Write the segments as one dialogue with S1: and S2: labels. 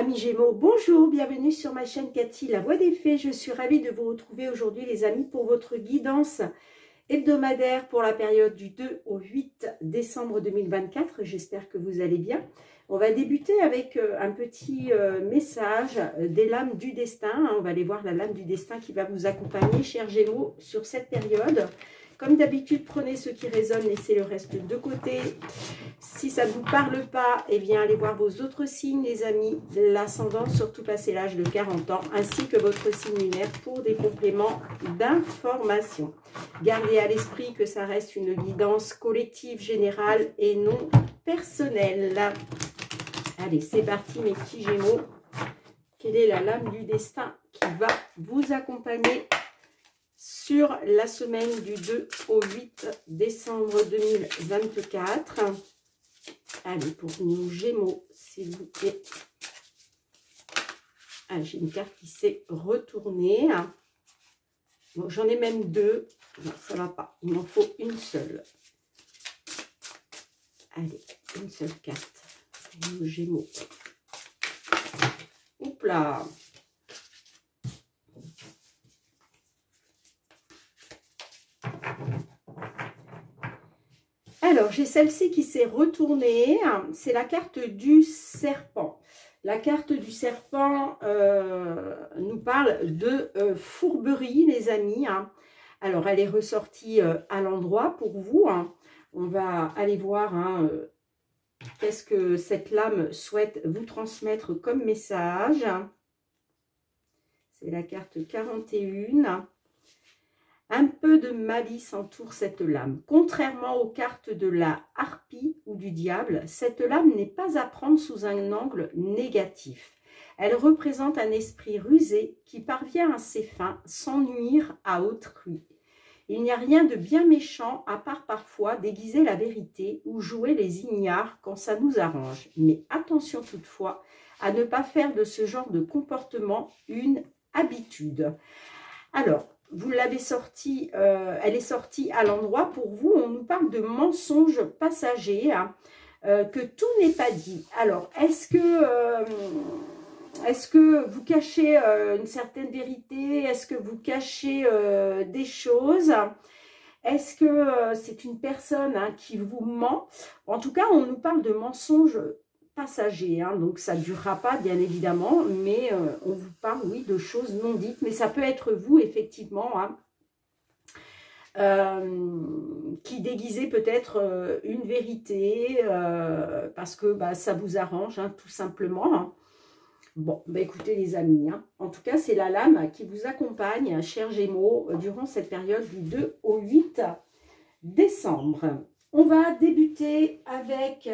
S1: Amis Gémeaux, bonjour, bienvenue sur ma chaîne Cathy, la voix des fées. Je suis ravie de vous retrouver aujourd'hui les amis pour votre guidance hebdomadaire pour la période du 2 au 8 décembre 2024. J'espère que vous allez bien. On va débuter avec un petit message des lames du destin. On va aller voir la lame du destin qui va vous accompagner, chers Gémeaux, sur cette période. Comme d'habitude, prenez ce qui résonne, laissez le reste de côté. Si ça ne vous parle pas, eh bien, allez voir vos autres signes, les amis. L'ascendant, surtout passé l'âge de 40 ans, ainsi que votre signe lunaire pour des compléments d'information. Gardez à l'esprit que ça reste une guidance collective, générale et non personnelle. Allez, c'est parti, mes petits Gémeaux. Quelle est la lame du destin qui va vous accompagner sur la semaine du 2 au 8 décembre 2024. Allez, pour nos Gémeaux, s'il vous plaît. Ah, j'ai une carte qui s'est retournée. Bon, j'en ai même deux. Non, ça ne va pas. Il m'en faut une seule. Allez, une seule carte. Nos Gémeaux. Oups là. Alors, j'ai celle-ci qui s'est retournée. C'est la carte du serpent. La carte du serpent nous parle de fourberie, les amis. Alors, elle est ressortie à l'endroit pour vous. On va aller voir qu'est-ce que cette lame souhaite vous transmettre comme message. C'est la carte 41. Un peu de malice entoure cette lame. Contrairement aux cartes de la harpie ou du diable, cette lame n'est pas à prendre sous un angle négatif. Elle représente un esprit rusé qui parvient à ses fins sans nuire à autrui. Il n'y a rien de bien méchant à part parfois déguiser la vérité ou jouer les ignares quand ça nous arrange. Mais attention toutefois à ne pas faire de ce genre de comportement une habitude. Alors, vous l'avez sortie, elle est sortie à l'endroit pour vous. On nous parle de mensonges passagers, que tout n'est pas dit. Alors, est-ce que vous cachez une certaine vérité? Est-ce que vous cachez des choses? Est-ce que c'est une personne qui vous ment? En tout cas, on nous parle de mensonges passager, donc ça ne durera pas bien évidemment, mais on vous parle, oui, de choses non dites, mais ça peut être vous effectivement, qui déguisez peut-être une vérité, parce que ça vous arrange, tout simplement. Bon, écoutez les amis, en tout cas c'est la lame qui vous accompagne, chers Gémeaux, durant cette période du 2 au 8 décembre. On va débuter avec avec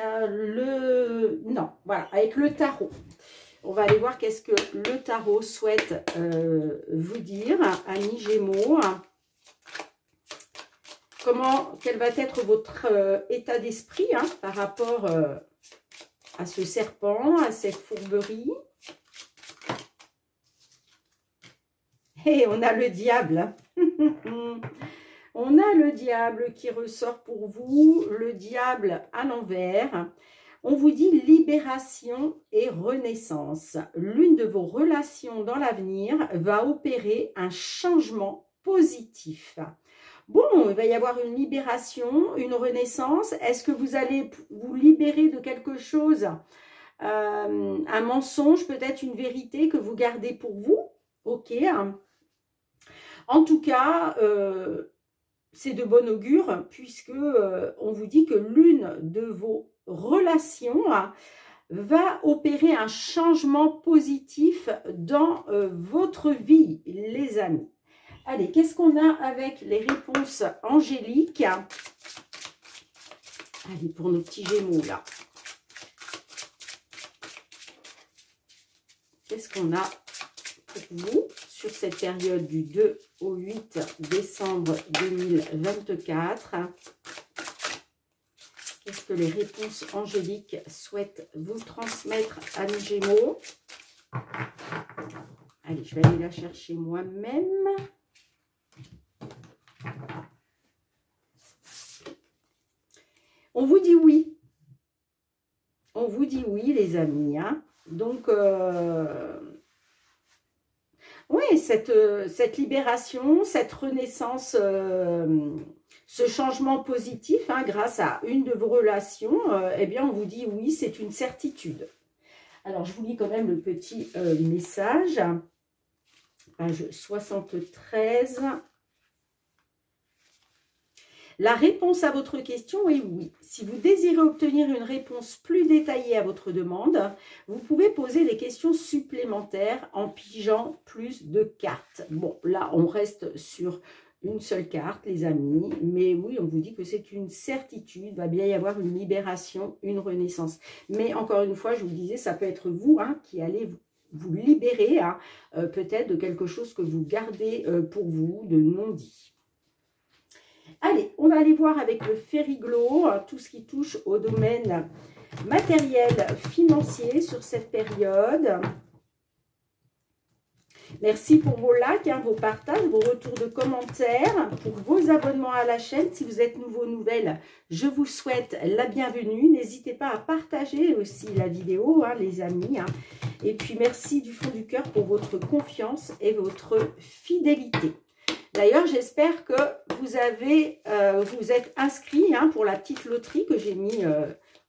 S1: le tarot. On va aller voir qu'est-ce que le tarot souhaite vous dire, amis Gémeaux. Quel va être votre état d'esprit par rapport à ce serpent, à cette fourberie. Et on a le diable. On a le diable qui ressort pour vous, le diable à l'envers. On vous dit libération et renaissance. L'une de vos relations dans l'avenir va opérer un changement positif. Bon, il va y avoir une libération, une renaissance. Est-ce que vous allez vous libérer de quelque chose? Un mensonge, peut-être une vérité que vous gardez pour vous? Ok. En tout cas, c'est de bon augure puisque on vous dit que l'une de vos relations va opérer un changement positif dans votre vie, les amis. Allez, qu'est-ce qu'on a avec les réponses angéliques? Allez, pour nos petits Gémeaux, là. Qu'est-ce qu'on a pour vous sur cette période du 2 au 8 décembre 2024? Qu'est-ce que les réponses angéliques souhaitent vous transmettre, amis Gémeaux? Allez, je vais aller la chercher moi-même. On vous dit oui. On vous dit oui, les amis. Donc, oui, cette libération, cette renaissance, ce changement positif, hein, grâce à une de vos relations, eh bien, on vous dit oui, c'est une certitude. Alors, je vous lis quand même le petit message. Page 73. La réponse à votre question est oui. Si vous désirez obtenir une réponse plus détaillée à votre demande, vous pouvez poser des questions supplémentaires en pigeant plus de cartes. Bon, là, on reste sur une seule carte, les amis. Mais oui, on vous dit que c'est une certitude. Il va bien y avoir une libération, une renaissance. Mais encore une fois, je vous disais, ça peut être vous, hein, qui allez vous libérer, hein, peut-être de quelque chose que vous gardez pour vous, de non-dit. Allez, on va aller voir avec le Fériglo, tout ce qui touche au domaine matériel, financier sur cette période. Merci pour vos likes, hein, vos partages, vos retours de commentaires, pour vos abonnements à la chaîne. Si vous êtes nouveau, nouvelle, je vous souhaite la bienvenue. N'hésitez pas à partager aussi la vidéo, hein, les amis. Hein. Et puis, merci du fond du cœur pour votre confiance et votre fidélité. D'ailleurs, j'espère que vous êtes inscrits, hein, pour la petite loterie que j'ai mis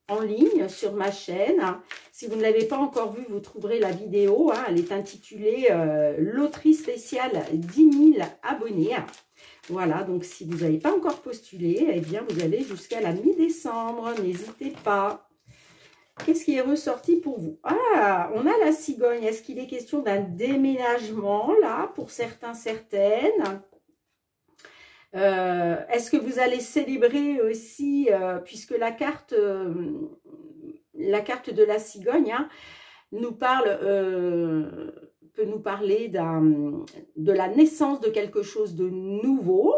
S1: en ligne sur ma chaîne. Si vous ne l'avez pas encore vue, vous trouverez la vidéo. Hein, elle est intitulée Loterie spéciale 10 000 abonnés. Voilà, donc si vous n'avez pas encore postulé, eh bien vous avez jusqu'à la mi-décembre. N'hésitez pas. Qu'est-ce qui est ressorti pour vous? Ah, on a la cigogne. Est-ce qu'il est question d'un déménagement, là, pour certains, certaines? Est-ce que vous allez célébrer aussi, puisque la carte de la cigogne, hein, nous parle, peut nous parler de la naissance de quelque chose de nouveau.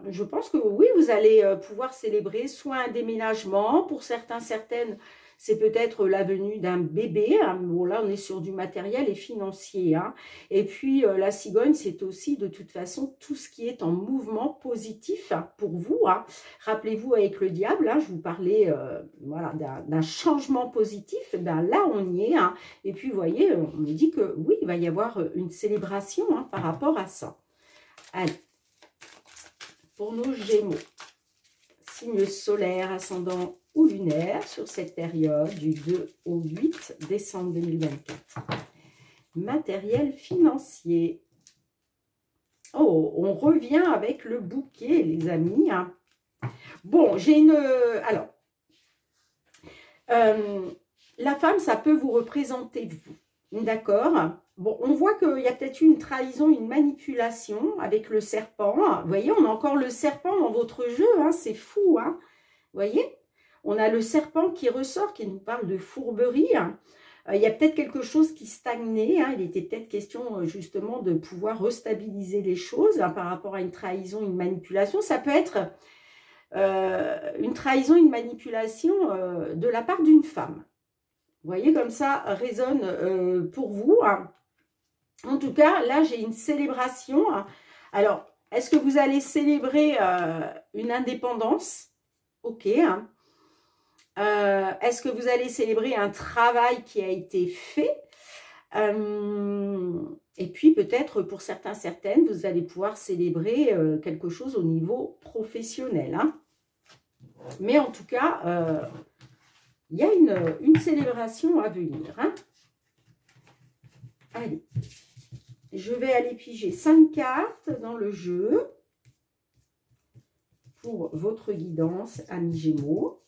S1: Je pense que oui, vous allez pouvoir célébrer soit un déménagement, pour certains, certaines, c'est peut-être la venue d'un bébé. Hein. Bon, là, on est sur du matériel et financier. Hein. Et puis, la cigogne, c'est aussi, de toute façon, tout ce qui est en mouvement positif, hein, pour vous. Hein. Rappelez-vous, avec le diable, hein, je vous parlais voilà, d'un changement positif. Ben, là, on y est. Hein. Et puis, vous voyez, on me dit que oui, il va y avoir une célébration, hein, par rapport à ça. Allez, pour nos Gémeaux, signe solaire, ascendant ou lunaire sur cette période du 2 au 8 décembre 2024. Matériel financier. Oh, on revient avec le bouquet, les amis. Hein. Bon, j'ai une... Alors, la femme, ça peut vous représenter vous. D'accord? Bon, on voit qu'il y a peut-être une trahison, une manipulation avec le serpent. Vous voyez, on a encore le serpent dans votre jeu. Hein, c'est fou, hein? Vous voyez? On a le serpent qui ressort, qui nous parle de fourberie. Hein. Il y a peut-être quelque chose qui stagnait. Hein. Il était peut-être question justement de pouvoir restabiliser les choses, hein, par rapport à une trahison, une manipulation. Ça peut être une trahison, une manipulation de la part d'une femme. Vous voyez, comme ça résonne pour vous. Hein. En tout cas, là, j'ai une célébration. Hein. Alors, est-ce que vous allez célébrer une indépendance? Ok, hein. Est-ce que vous allez célébrer un travail qui a été fait? Et puis peut-être pour certains, certaines, vous allez pouvoir célébrer quelque chose au niveau professionnel. Hein. Mais en tout cas, il y a une célébration à venir. Hein. Allez, je vais aller piger 5 cartes dans le jeu pour votre guidance, amis Gémeaux.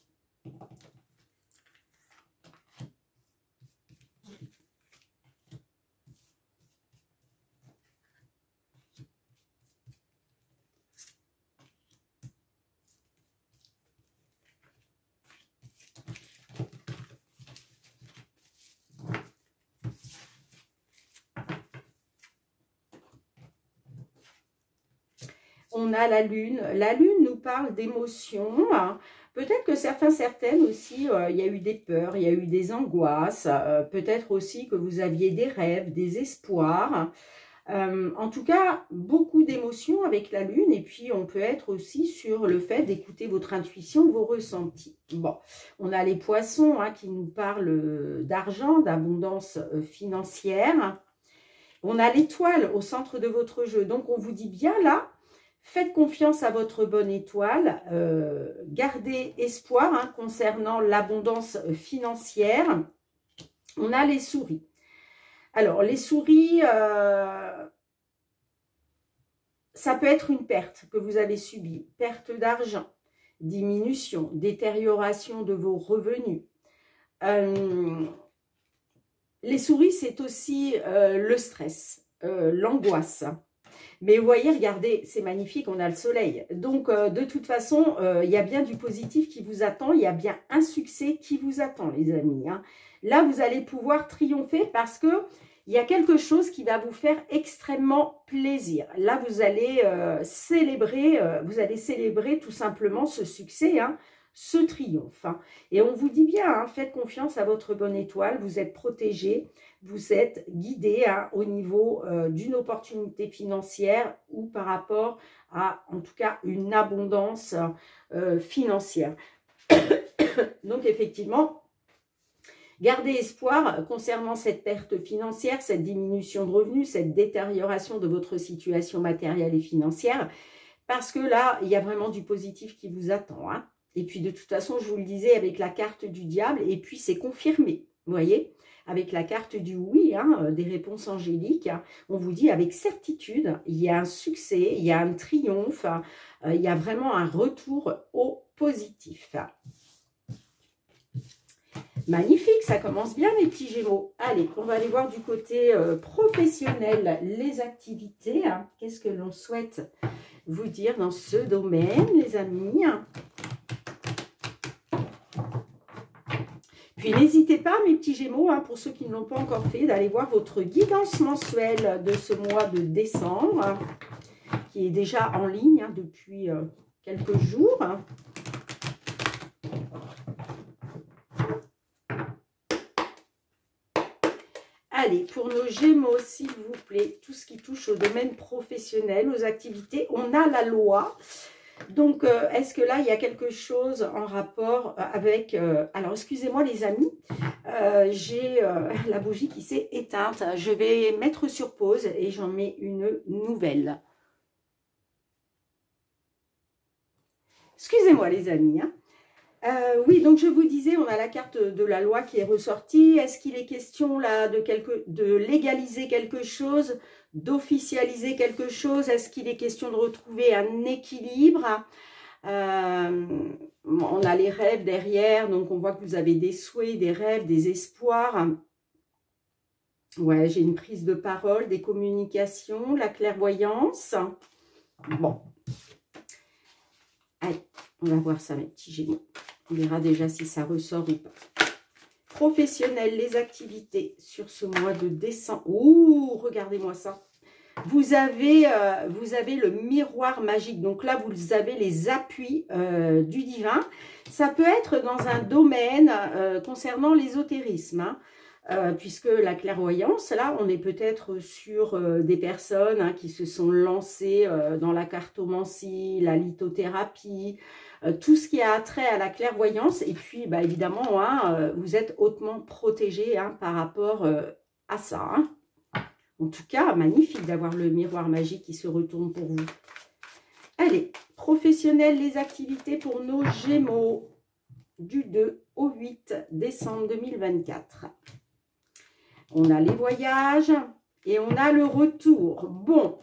S1: On a la lune. La lune nous parle d'émotions. Hein. Peut-être que certains, certaines aussi, il y a eu des peurs, il y a eu des angoisses. Peut-être aussi que vous aviez des rêves, des espoirs. En tout cas, beaucoup d'émotions avec la lune, et puis on peut être aussi sur le fait d'écouter votre intuition, vos ressentis. Bon, on a les poissons hein, qui nous parlent d'argent, d'abondance financière. On a l'étoile au centre de votre jeu, donc on vous dit bien là, faites confiance à votre bonne étoile, gardez espoir hein, concernant l'abondance financière. On a les souris. Alors, les souris, ça peut être une perte que vous avez subie, perte d'argent, diminution, détérioration de vos revenus. Les souris, c'est aussi le stress, l'angoisse. Mais vous voyez, regardez, c'est magnifique, on a le soleil. Donc, de toute façon, il y a bien du positif qui vous attend. Il y a bien un succès qui vous attend, les amis. Hein. Là, vous allez pouvoir triompher parce que il y a quelque chose qui va vous faire extrêmement plaisir. Là, vous allez célébrer tout simplement ce succès, hein, ce triomphe. Hein. Et on vous dit bien, hein, faites confiance à votre bonne étoile, vous êtes protégé, vous êtes guidé hein, au niveau d'une opportunité financière ou par rapport à, en tout cas, une abondance financière. Donc, effectivement, gardez espoir concernant cette perte financière, cette diminution de revenus, cette détérioration de votre situation matérielle et financière, parce que là, il y a vraiment du positif qui vous attend. Hein. Et puis, de toute façon, je vous le disais, avec la carte du diable, et puis c'est confirmé, vous voyez, avec la carte du oui, hein, des réponses angéliques, on vous dit avec certitude, il y a un succès, il y a un triomphe, il y a vraiment un retour au positif. Magnifique, ça commence bien mes petits Gémeaux. Allez, on va aller voir du côté professionnel les activités. Hein. Qu'est-ce que l'on souhaite vous dire dans ce domaine, les amis? Puis n'hésitez pas, mes petits Gémeaux, hein, pour ceux qui ne l'ont pas encore fait, d'aller voir votre guidance mensuelle de ce mois de décembre, qui est déjà en ligne hein, depuis quelques jours. Allez, pour nos Gémeaux, s'il vous plaît, tout ce qui touche au domaine professionnel, aux activités, on a la loi. Donc, est-ce que là, il y a quelque chose en rapport avec... alors, excusez-moi les amis, j'ai la bougie qui s'est éteinte. Je vais mettre sur pause et j'en mets une nouvelle. Excusez-moi les amis, hein. Oui, donc je vous disais, on a la carte de la loi qui est ressortie. Est-ce qu'il est question là de légaliser quelque chose, d'officialiser quelque chose? Est-ce qu'il est question de retrouver un équilibre? On a les rêves derrière, donc on voit que vous avez des souhaits, des rêves, des espoirs. Ouais, j'ai une prise de parole, des communications, la clairvoyance. Bon. Allez, on va voir ça mes petits Gémeaux. On verra déjà si ça ressort ou pas. Professionnel, les activités sur ce mois de décembre. Ouh, regardez-moi ça. Vous avez le miroir magique. Donc là, vous avez les appuis du divin. Ça peut être dans un domaine concernant l'ésotérisme. Hein, puisque la clairvoyance, là, on est peut-être sur des personnes hein, qui se sont lancées dans la cartomancie, la lithothérapie, tout ce qui a trait à la clairvoyance. Et puis, bah, évidemment, hein, vous êtes hautement protégé hein, par rapport à ça. Hein. En tout cas, magnifique d'avoir le miroir magique qui se retourne pour vous. Allez, professionnel, les activités pour nos Gémeaux du 2 au 8 décembre 2024. On a les voyages et on a le retour. Bon,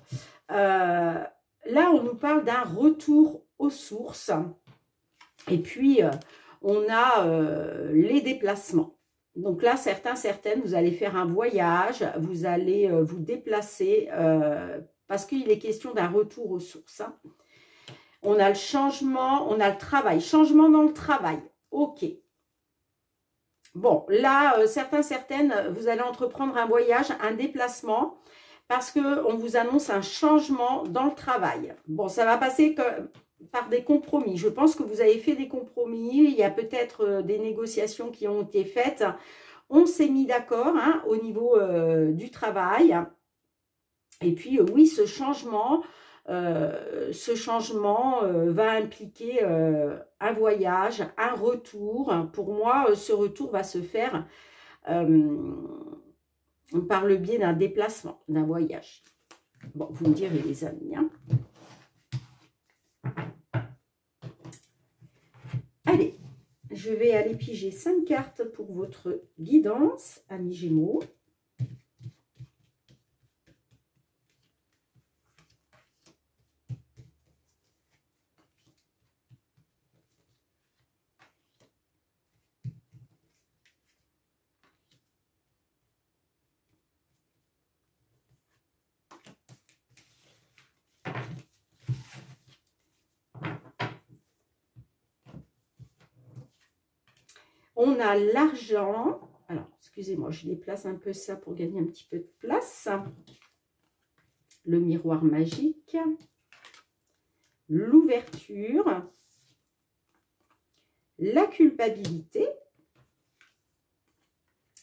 S1: là, on nous parle d'un retour aux sources. Et puis, on a les déplacements. Donc là, certaines, vous allez faire un voyage, vous allez vous déplacer parce qu'il est question d'un retour aux sources. Hein. On a le changement, on a le travail. Changement dans le travail. Ok. Bon, là, certaines, vous allez entreprendre un voyage, un déplacement, parce qu'on vous annonce un changement dans le travail. Bon, ça va passer par des compromis. Je pense que vous avez fait des compromis. Il y a peut-être des négociations qui ont été faites. On s'est mis d'accord hein, au niveau du travail. Et puis, oui, ce changement va impliquer un voyage, un retour. Pour moi, ce retour va se faire par le biais d'un déplacement, d'un voyage. Bon, vous me direz, les amis. Hein. Allez, je vais aller piger 5 cartes pour votre guidance, amis Gémeaux. On a l'argent. Alors, excusez-moi, je déplace un peu ça pour gagner un petit peu de place. Le miroir magique. L'ouverture. La culpabilité.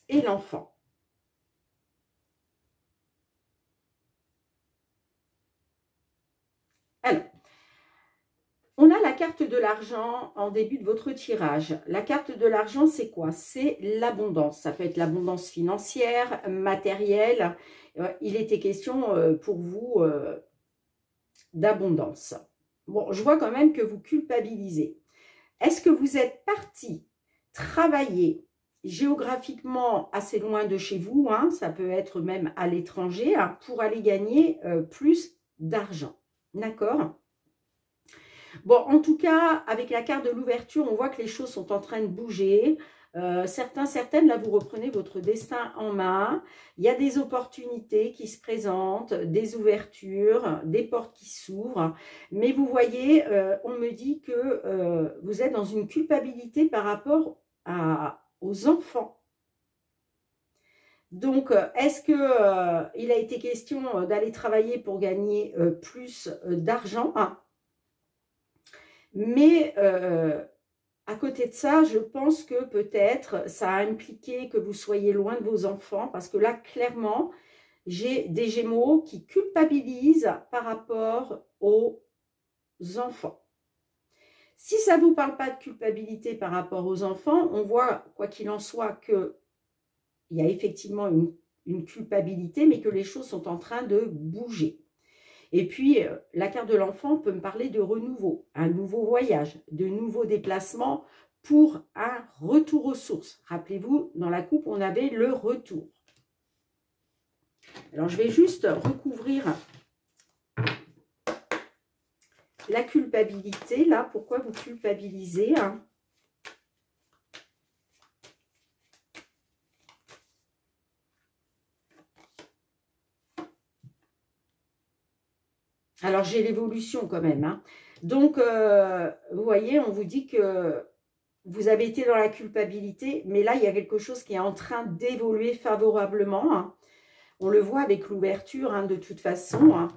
S1: Et l'enfant. Alors, on a la carte de l'argent en début de votre tirage. La carte de l'argent, c'est quoi? C'est l'abondance. Ça peut être l'abondance financière, matérielle. Il était question pour vous d'abondance. Bon, je vois quand même que vous culpabilisez. Est-ce que vous êtes parti travailler géographiquement assez loin de chez vous, hein, ça peut être même à l'étranger, hein, pour aller gagner plus d'argent? D'accord? Bon, en tout cas, avec la carte de l'ouverture, on voit que les choses sont en train de bouger. Certaines, là, vous reprenez votre destin en main. Il y a des opportunités qui se présentent, des ouvertures, des portes qui s'ouvrent. Mais vous voyez, on me dit que vous êtes dans une culpabilité par rapport aux enfants. Donc, est-ce que il a été question d'aller travailler pour gagner plus d'argent, hein? Mais à côté de ça, je pense que peut-être ça a impliqué que vous soyez loin de vos enfants, parce que là, clairement, j'ai des Gémeaux qui culpabilisent par rapport aux enfants. Si ça ne vous parle pas de culpabilité par rapport aux enfants, on voit, quoi qu'il en soit, qu'il y a effectivement une culpabilité, mais que les choses sont en train de bouger. Et puis, la carte de l'enfant peut me parler de renouveau, un nouveau voyage, de nouveaux déplacements pour un retour aux sources. Rappelez-vous, dans la coupe, on avait le retour. Alors, je vais juste recouvrir la culpabilité. Là, pourquoi vous culpabilisez, hein? Alors, j'ai l'évolution quand même. Hein. Donc, vous voyez, on vous dit que vous avez été dans la culpabilité, mais là, il y a quelque chose qui est en train d'évoluer favorablement. Hein. On le voit avec l'ouverture, hein, de toute façon. Hein.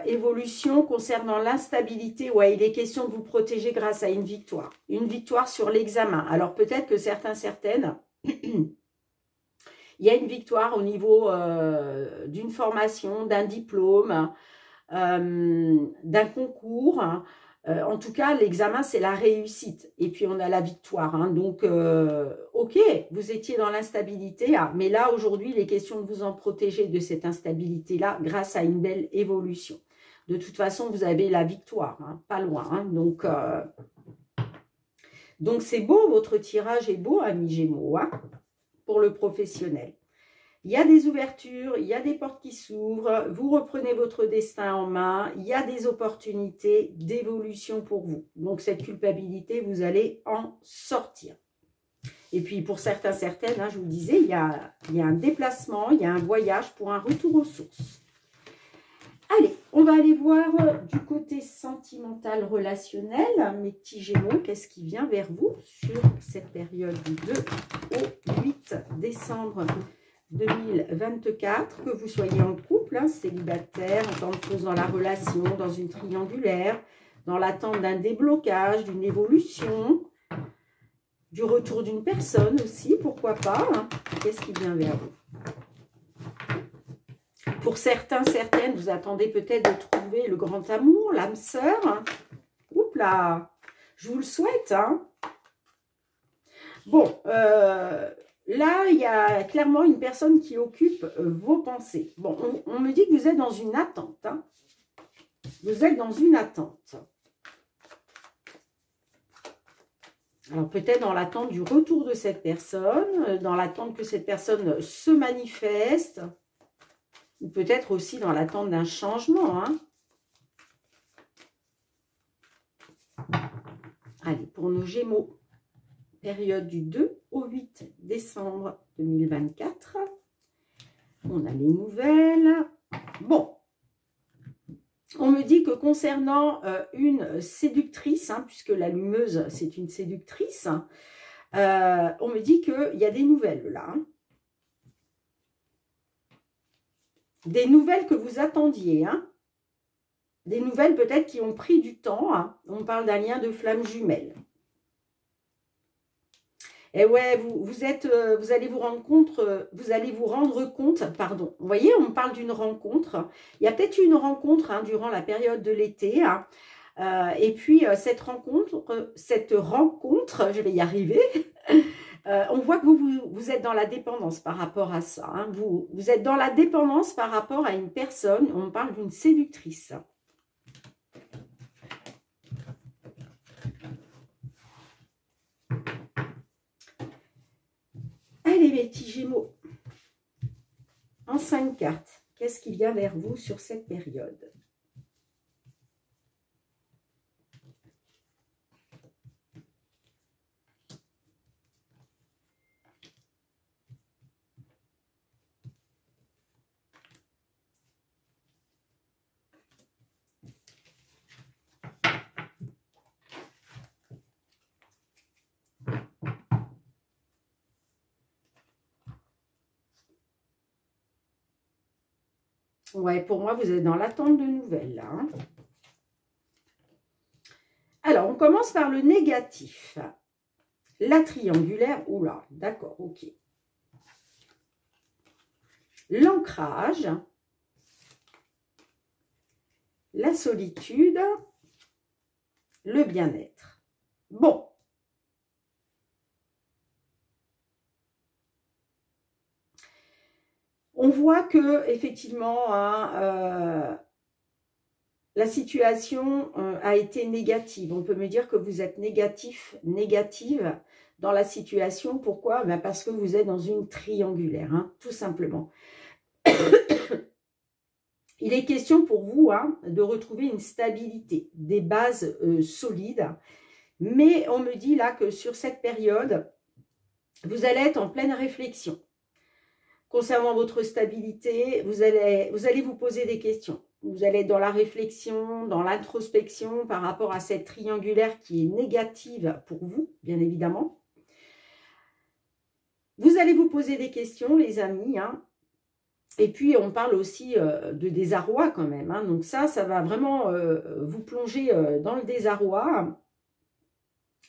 S1: Évolution concernant l'instabilité. Ouais, il est question de vous protéger grâce à une victoire. Une victoire sur l'examen. Alors, peut-être que certaines... il y a une victoire au niveau d'une formation, d'un diplôme, d'un concours. En tout cas, l'examen, c'est la réussite. Et puis, on a la victoire. Hein. Donc, ok, vous étiez dans l'instabilité. Ah, mais là, aujourd'hui, il est question de vous en protéger de cette instabilité-là grâce à une belle évolution. De toute façon, vous avez la victoire. Hein, pas loin. Hein. Donc, c'est beau. Votre tirage est beau, amis Gémeaux, hein, pour le professionnel. Il y a des ouvertures, il y a des portes qui s'ouvrent, vous reprenez votre destin en main, il y a des opportunités d'évolution pour vous. Donc, cette culpabilité, vous allez en sortir. Et puis, pour certaines, hein, je vous disais, il y a un déplacement, il y a un voyage pour un retour aux sources. Allez, on va aller voir du côté sentimental relationnel, mes petits Gémeaux, qu'est-ce qui vient vers vous sur cette période du 2 au 8 décembre 2024, que vous soyez en couple, hein, célibataire, en temps de pause dans la relation, dans une triangulaire, dans l'attente d'un déblocage, d'une évolution, du retour d'une personne aussi, pourquoi pas, hein. Qu'est-ce qui vient vers vous? Pour certains, certaines, vous attendez peut-être de trouver le grand amour, l'âme sœur. Oups là, je vous le souhaite. Hein. Bon, là, il y a clairement une personne qui occupe vos pensées. Bon, on me dit que vous êtes dans une attente. Hein. Vous êtes dans une attente. Alors, peut-être dans l'attente du retour de cette personne, dans l'attente que cette personne se manifeste, ou peut-être aussi dans l'attente d'un changement. Hein. Allez, pour nos Gémeaux, période du 2 au 8 décembre 2024. On a les nouvelles. Bon. On me dit que concernant une séductrice, hein, puisque l'allumeuse, c'est une séductrice, on me dit qu'il y a des nouvelles là. Hein. Des nouvelles que vous attendiez. Hein. Des nouvelles peut-être qui ont pris du temps. Hein. On parle d'un lien de flamme jumelle. Et ouais, vous allez vous rendre compte, pardon. Vous voyez, on parle d'une rencontre. Il y a peut-être une rencontre hein, durant la période de l'été. Hein. Et puis, cette rencontre, je vais y arriver, on voit que vous êtes dans la dépendance par rapport à ça. Hein. Vous êtes dans la dépendance par rapport à une personne. On parle d'une séductrice. Allez, mes petits Gémeaux, en 5 cartes, qu'est-ce qui vient vers vous sur cette période? Ouais, pour moi, vous êtes dans l'attente de nouvelles, là. Hein. Alors, on commence par le négatif. La triangulaire, oula, d'accord, ok. L'ancrage. La solitude. Le bien-être. Bon. On voit que effectivement, hein, la situation a été négative. On peut me dire que vous êtes négative dans la situation. Pourquoi? Ben parce que vous êtes dans une triangulaire, hein, tout simplement. Il est question pour vous hein, de retrouver une stabilité, des bases solides. Mais on me dit là que sur cette période, vous allez être en pleine réflexion. Concernant votre stabilité, vous allez vous poser des questions. Vous allez être dans la réflexion, dans l'introspection par rapport à cette triangulaire qui est négative pour vous, bien évidemment. Vous allez vous poser des questions, les amis. Hein. Et puis, on parle aussi de désarroi quand même. Hein. Donc ça va vraiment vous plonger dans le désarroi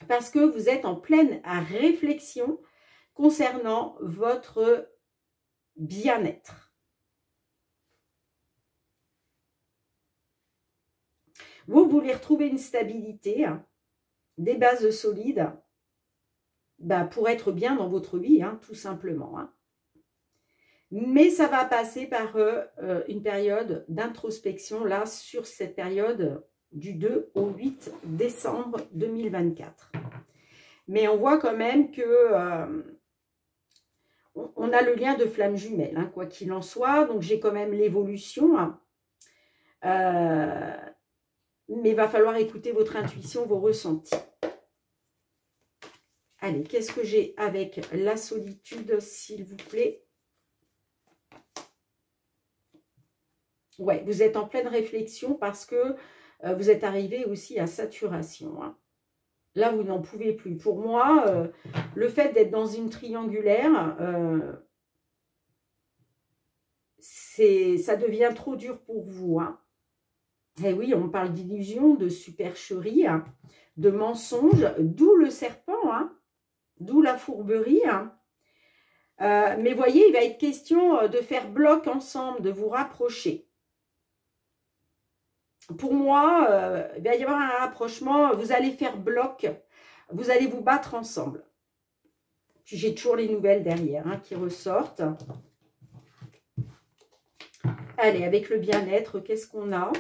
S1: parce que vous êtes en pleine réflexion concernant votre bien-être. Vous voulez retrouver une stabilité, hein, des bases solides, bah, pour être bien dans votre vie, hein, tout simplement. Hein. Mais ça va passer par une période d'introspection, là, sur cette période du 2 au 8 décembre 2024. Mais on voit quand même que... on a le lien de flamme jumelle, hein, quoi qu'il en soit. Donc, j'ai quand même l'évolution. Hein. Mais il va falloir écouter votre intuition, vos ressentis. Allez, qu'est-ce que j'ai avec la solitude, s'il vous plaît? Ouais, vous êtes en pleine réflexion parce que vous êtes arrivé aussi à saturation. Hein. Là, vous n'en pouvez plus. Pour moi, le fait d'être dans une triangulaire, ça devient trop dur pour vous. Hein. Et oui, on parle d'illusion, de supercherie, hein, de mensonge, d'où le serpent, hein, d'où la fourberie. Hein. Mais voyez, il va être question de faire bloc ensemble, de vous rapprocher. Pour moi, il va y avoir un rapprochement, vous allez faire bloc, vous allez vous battre ensemble. J'ai toujours les nouvelles derrière hein, qui ressortent. Allez, avec le bien-être, qu'est-ce qu'on a?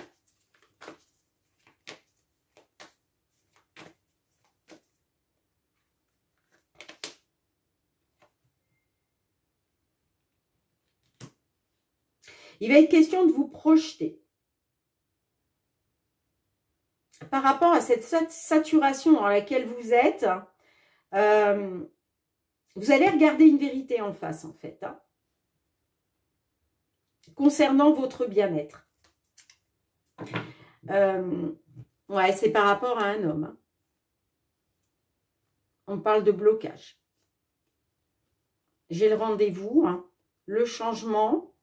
S1: Il va être question de vous projeter. Par rapport à cette saturation dans laquelle vous êtes, vous allez regarder une vérité en face, en fait, hein, concernant votre bien-être. Ouais, c'est par rapport à un homme. Hein. On parle de blocage. J'ai le rendez-vous, hein, le changement.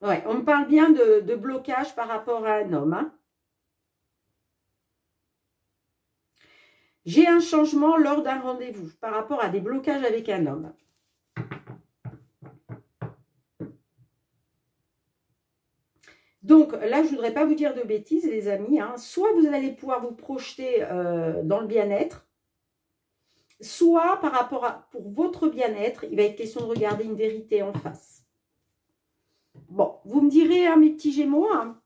S1: Ouais, on me parle bien de blocage par rapport à un homme. Hein. J'ai un changement lors d'un rendez-vous par rapport à des blocages avec un homme. Donc là, je ne voudrais pas vous dire de bêtises, les amis. Hein. Soit vous allez pouvoir vous projeter dans le bien-être, soit par rapport à pour votre bien-être, il va être question de regarder une vérité en face. Bon, vous me direz, hein, mes petits Gémeaux. Hein.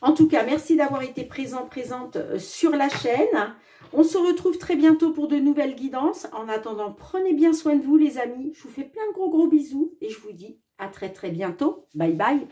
S1: En tout cas, merci d'avoir été présente sur la chaîne. On se retrouve très bientôt pour de nouvelles guidances. En attendant, prenez bien soin de vous, les amis. Je vous fais plein de gros bisous et je vous dis à très bientôt. Bye bye.